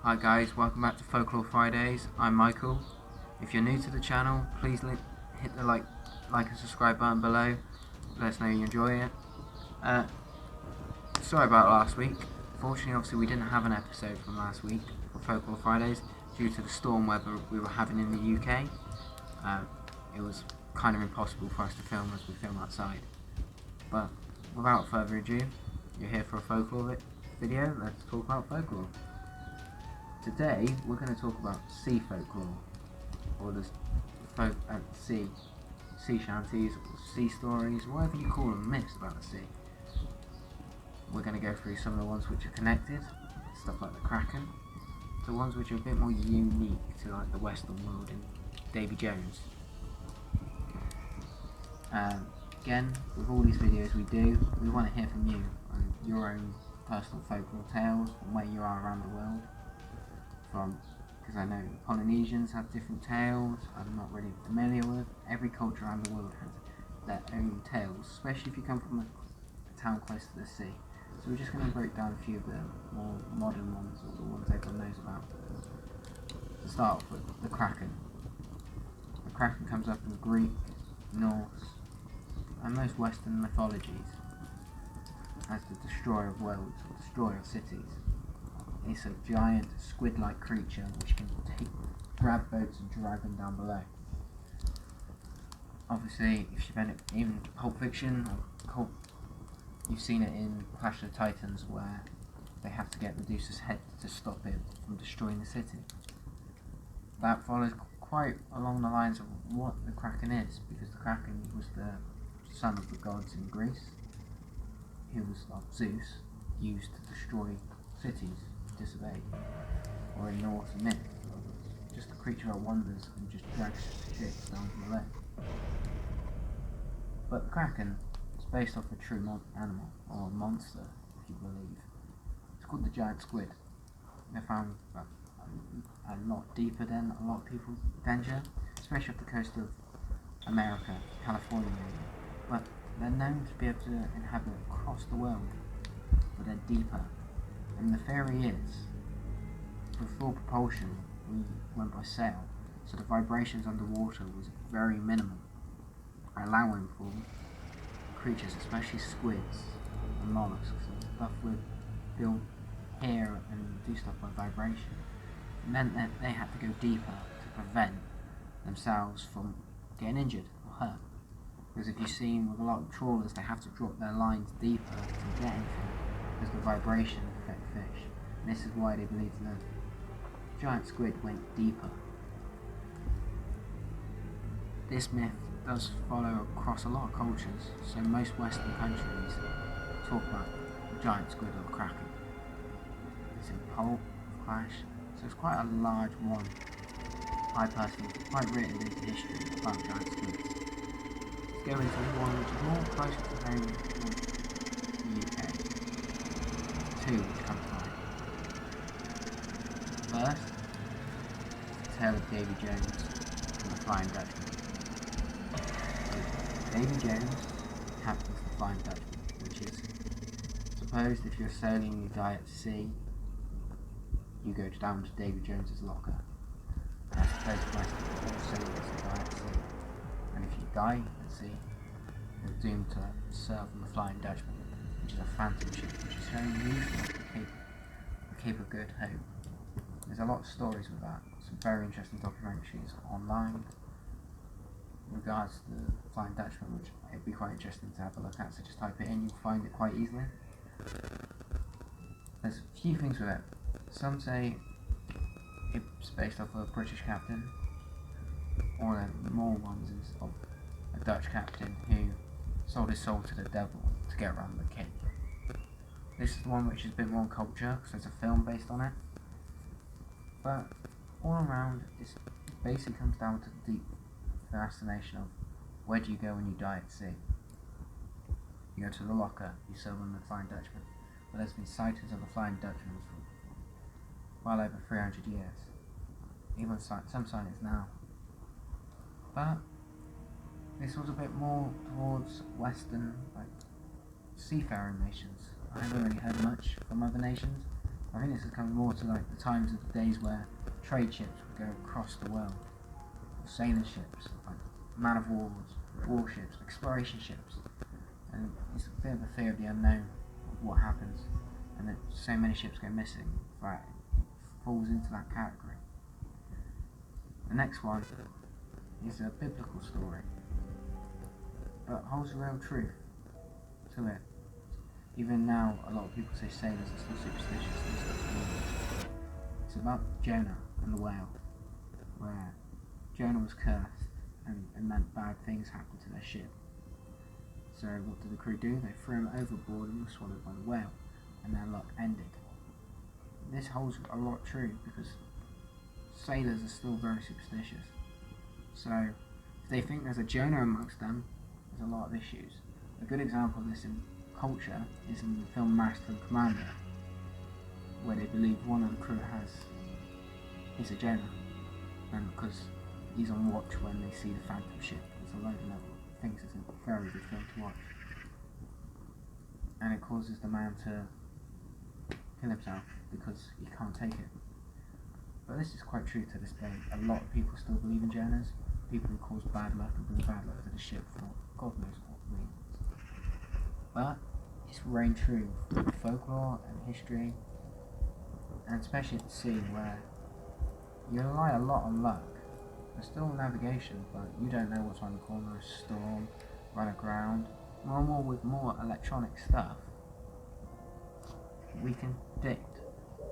Hi guys, welcome back to Folklore Fridays. I'm Michael. If you're new to the channel, please hit the like and subscribe button below. Let us know you enjoy it. Sorry about last week. Fortunately, obviously, we didn't have an episode from last week for Folklore Fridays due to the storm weather we were having in the UK. It was kind of impossible for us to film as we film outside. But without further ado, you're here for a folklore video. Let's talk about folklore. Today we're going to talk about sea folklore, or the folk at sea, sea shanties, or sea stories, whatever you call them, myths about the sea. We're going to go through some of the ones which are connected, stuff like the Kraken, the ones which are a bit more unique to like the Western world in Davy Jones. Again, with all these videos we do, we want to hear from you on your own personal folklore tales from where you are around the world. Because I know Polynesians have different tales I'm not really familiar with. Every culture around the world has their own tales, especially if you come from a town close to the sea. So we're just going to break down a few of the more modern ones, or the ones everyone knows about. To start off with, the Kraken. The Kraken comes up in Greek, Norse, and most Western mythologies as the destroyer of worlds, or destroyer of cities. It's a giant squid-like creature which can grab boats and drag them down below. Obviously, if you've been in Pulp Fiction, you've seen it in Clash of the Titans, where they have to get Medusa's head to stop it from destroying the city. That follows quite along the lines of what the Kraken is, because the Kraken was the son of the gods in Greece, who was like Zeus, used to destroy cities. Disobeyed, or in Norse myth, just a creature that wanders and just drags ships down from the lake. But the Kraken is based off a true animal, or monster, if you believe. It's called the giant squid. They're found a lot deeper than a lot of people venture, especially off the coast of America, California area. But they're known to be able to inhabit across the world, but they're deeper. And the theory is, for full propulsion, we went by sail, so the vibrations underwater was very minimal, allowing for creatures, especially squids and mollusks, and stuff would feel, hear and do stuff by vibration. It meant that they had to go deeper to prevent themselves from getting injured or hurt. Because if you've seen with a lot of trawlers, they have to drop their lines deeper to get anything, because the vibration affect fish. And this is why they believe the giant squid went deeper. This myth does follow across a lot of cultures, so most Western countries talk about the giant squid or the Kraken. It's in pulp, flash, so it's quite a large one. I personally quite written into history about giant squids. Let's go into one which is more closer to home in the UK. Two which come to mind. First, the tale of Davy Jones and the Flying Dutchman. Davy Jones captains the Flying Dutchman, which is supposed if you're sailing and you die at sea, you go down to Davy Jones's locker. And I suppose all sailors die at sea. And if you die at sea, you're doomed to serve on the Flying Dutchman, which is a phantom ship which is very unusual at the Cape of Good Hope. There's a lot of stories with that, some very interesting documentaries online in regards to the Flying Dutchman, which it'd be quite interesting to have a look at, so just type it in, you'll find it quite easily. There's a few things with it. Some say it's based off of a British captain, or the more ones is of a Dutch captain who sold his soul to the devil to get around the Cape. This is the one which is a bit more culture, because there's a film based on it. But all around, it basically comes down to the deep fascination of where do you go when you die at sea. You go to the locker, you serve on the Flying Dutchman. But there's been sightings of the Flying Dutchman for well over 300 years. Even some sightings now. But this was a bit more towards Western, like seafaring nations. I haven't really heard much from other nations. I think this is coming more to like the times of the days where trade ships would go across the world, sailing ships, like man of wars, warships, exploration ships, and it's a bit of a fear of the unknown of what happens, and that so many ships go missing, right? It falls into that category. The next one is a biblical story, but holds real truth to it. Even now, a lot of people say sailors are still superstitious and stuff. It's about Jonah and the whale, where Jonah was cursed and it meant bad things happened to their ship. So what did the crew do? They threw him overboard and were swallowed by the whale, and their luck ended. This holds a lot true because sailors are still very superstitious. So if they think there's a Jonah amongst them, there's a lot of issues. A good example of this in culture is in the film Master and Commander, where they believe one of the crew is a Jonah, and because he's on watch when they see the Phantom ship. There's a load of level things. It's a very good film to watch, and it causes the man to kill himself because he can't take it. But this is quite true to this day. A lot of people still believe in Jonahs, people who cause bad luck and bring bad luck to the ship for God knows what reasons. But it's reigned true in folklore and history, and especially at the sea, where you rely a lot on luck. There's still navigation, but you don't know what's around the corner, a storm, run aground. More and more with more electronic stuff, we can predict,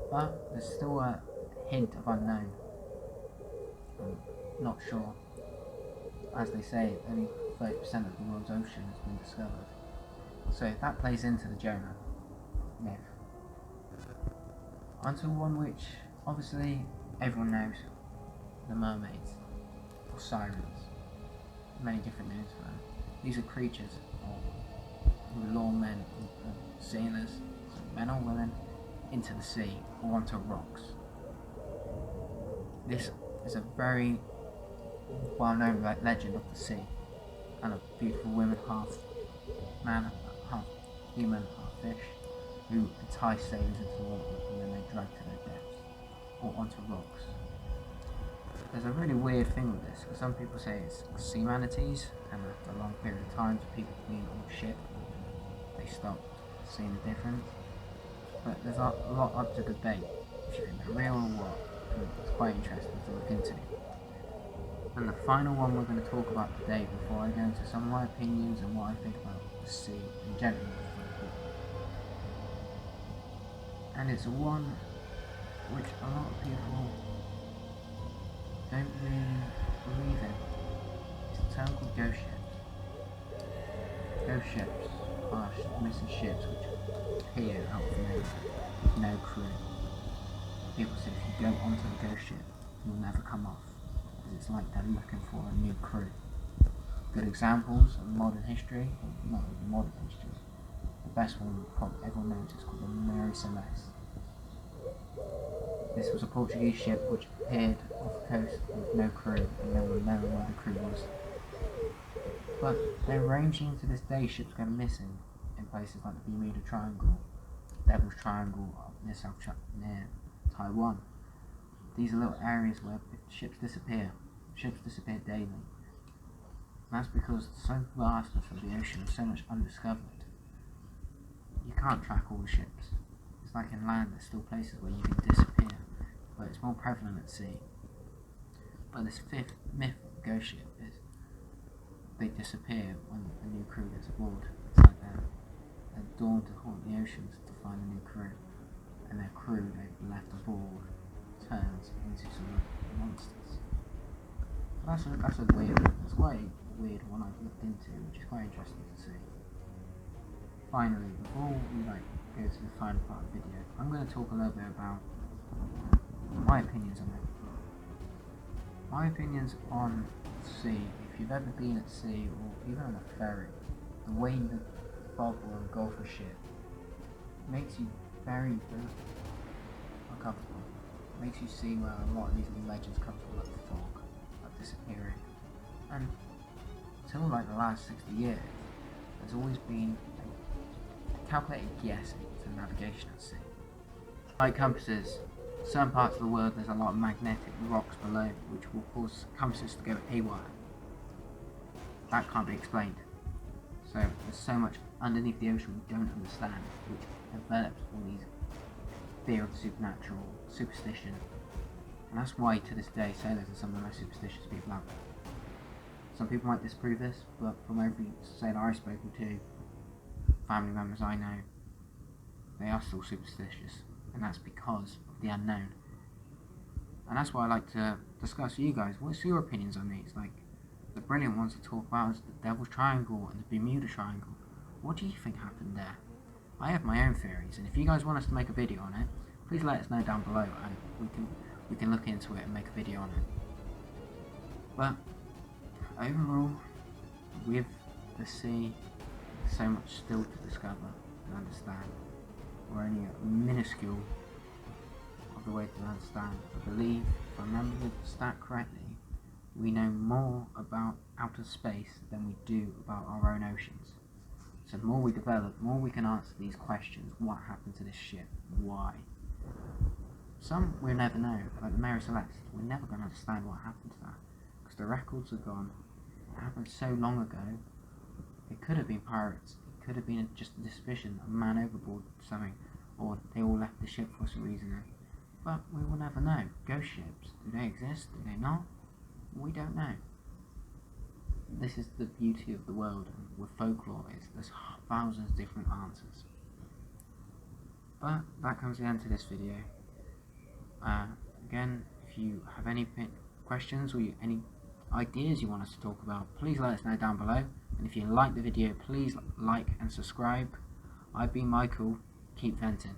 but there's still a hint of unknown. I'm not sure. As they say, only 30% of the world's ocean has been discovered. So that plays into the Jonah myth. Onto one which obviously everyone knows, the mermaids, or sirens. Many different names for them. These are creatures who lure men, sailors, men or women, into the sea or onto rocks. This is a very well-known legend of the sea, and of beautiful women, half man, half human, half fish, who entice sailors into the water and then they drag to their depths or onto rocks. There's a really weird thing with this, because some people say it's sea manatees, and after a long period of time, people being on the ship, they stopped seeing the difference. But there's a lot up to debate if you think they're real or what, and it's quite interesting to look into. And the final one we're going to talk about today, before I go into some of my opinions and what I think about the sea in general. And it's one which a lot of people don't really believe in. It's a term called ghost ships. Ghost ships are missing ships which appear out of nowhere with no crew. People say if you go onto the ghost ship, you'll never come off, as it's like they're looking for a new crew. Good examples of modern history, or not even modern history. The best one probably everyone knows is called the Mary Celeste. This was a Portuguese ship which appeared off the coast with no crew, and no one knowing where the crew was. But they're ranging to this day. Ships go missing in places like the Bermuda Triangle, Devil's Triangle near near Taiwan. These are little areas where ships disappear. Ships disappear daily. And that's because so vastness of the ocean is so much undiscovered. You can't track all the ships. It's like in land, there's still places where you can disappear, but it's more prevalent at sea. But this fifth myth of the ghost ship is they disappear when a new crew gets aboard. It's like they're dawned to haunt the oceans to find a new crew, and their crew they've left aboard turns into some monsters. That's quite a weird one I've looked into, which is quite interesting to see. Finally, before we go to the final part of the video, I'm going to talk a little bit about my opinions on it. My opinions on sea, if you've ever been at sea or even on a ferry, the way the fog will engulf a ship makes you very uncomfortable. It makes you see where a lot of these legends come from, like the fog, like disappearing. And until like the last 60 years, there's always been a calculated guessing to navigation at sea. Like compasses, certain parts of the world there's a lot of magnetic rocks below which will cause compasses to go haywire. That can't be explained. So there's so much underneath the ocean we don't understand, which develops all these fear of the supernatural, superstition, and that's why to this day sailors are some of the most superstitious people out there. Some people might disprove this, but from every sailor I've spoken to, family members I know, they are still superstitious, and that's because of the unknown. And that's why I like to discuss with you guys. What's your opinions on these? Like, the brilliant ones to talk about is the Devil's Triangle and the Bermuda Triangle. What do you think happened there? I have my own theories, and if you guys want us to make a video on it, please let us know down below, and we can look into it and make a video on it. But overall, with the sea, there's so much still to discover and understand. We're only a minuscule of the way to understand. I believe, if I remember the stat correctly, we know more about outer space than we do about our own oceans. So the more we develop, the more we can answer these questions. What happened to this ship? Why? Some we'll never know, like the Mary Celeste. We're never going to understand what happened to that, because the records are gone. It happened so long ago. It could have been pirates. It could have been just a suspicion, a man overboard something, or they all left the ship for some reason. But we will never know. Ghost ships, do they exist? Do they not? We don't know. This is the beauty of the world, and with folklore is there's thousands of different answers. But that comes to the end of this video. Again, if you have any questions or any ideas you want us to talk about, please let us know down below. And if you like the video, please like and subscribe. I've been Michael. Keep venting.